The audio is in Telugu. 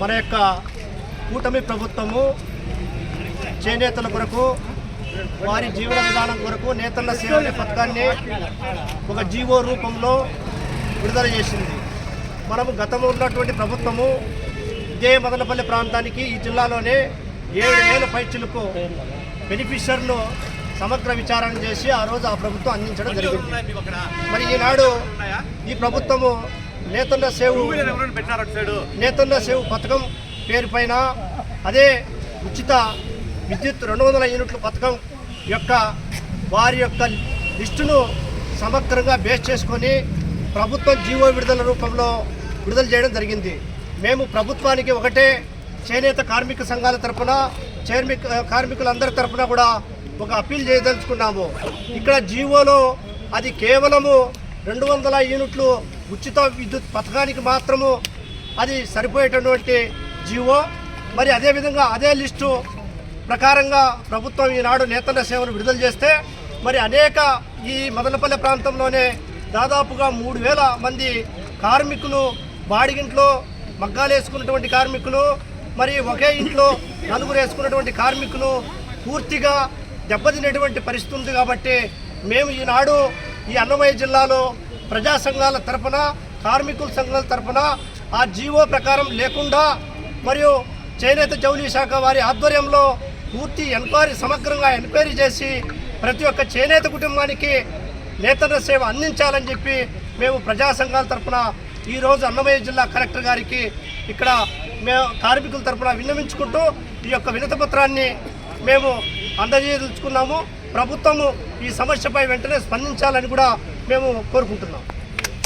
మన యొక్క కూటమి ప్రభుత్వము చేనేతల కొరకు వారి జీవన విధానం కొరకు నేతన్న సేవ అనే పథకాన్ని ఒక జీవో రూపంలో విడుదల చేసింది. మనము గతంలో ఉన్నటువంటి ప్రభుత్వము ఇదే మదనపల్లి ప్రాంతానికి ఈ జిల్లాలోనే 7,000 పైచిలకు బెనిఫిషియర్లు సమగ్ర విచారణ చేసి ఆ రోజు ఆ ప్రభుత్వం అందించడం జరిగింది. మరి ఈనాడు ఈ ప్రభుత్వము నేతన్న సేవ్ పథకం పేరుపైన అదే ఉచిత విద్యుత్ 200 యూనిట్ల పథకం యొక్క వారి యొక్క లిస్టును సమగ్రంగా బేస్ చేసుకొని ప్రభుత్వం జీవో విడుదల రూపంలో విడుదల చేయడం జరిగింది. మేము ప్రభుత్వానికి ఒకటే చేనేత కార్మిక సంఘాల తరఫున కార్మికులందరి తరఫున కూడా ఒక అప్పీల్ చేయదలుచుకున్నాము. ఇక్కడ జీవోలో అది కేవలము 200 యూనిట్లు ఉచిత విద్యుత్ పథకానికి మాత్రము అది సరిపోయేటటువంటి జీవో. మరి అదేవిధంగా అదే లిస్టు ప్రకారంగా ప్రభుత్వం ఈనాడు నేతన్న సేవను విడుదల చేస్తే మరి అనేక ఈ మదనపల్లె ప్రాంతంలోనే దాదాపుగా 3,000 మంది కార్మికులు బాడిగింట్లో మగ్గాలు వేసుకున్నటువంటి కార్మికులు, మరి ఒకే ఇంట్లో నలుగురు వేసుకున్నటువంటి కార్మికులు పూర్తిగా దెబ్బతినేటువంటి పరిస్థితి ఉంది. కాబట్టి మేము ఈనాడు ఈ అన్నమయ్య జిల్లాలో ప్రజా సంఘాల తరఫున కార్మికుల సంఘాల తరఫున ఆ జీవో ప్రకారం లేకుండా మరియు చేనేత జౌళి శాఖ వారి ఆధ్వర్యంలో పూర్తి సమగ్రంగా ఎంక్వైరీ చేసి ప్రతి ఒక్క చేనేత కుటుంబానికి నేతన్న సేవ అందించాలని చెప్పి మేము ప్రజా సంఘాల తరఫున ఈరోజు అన్నమయ్య జిల్లా కలెక్టర్ గారికి ఇక్కడ మేము కార్మికుల తరఫున విన్నవించుకుంటూ ఈ యొక్క వినతి పత్రాన్ని మేము అందజేయదలుచుకున్నాము. ప్రభుత్వము ఈ సమస్యపై వెంటనే స్పందించాలని కూడా మేము కోరుకుంటున్నాం.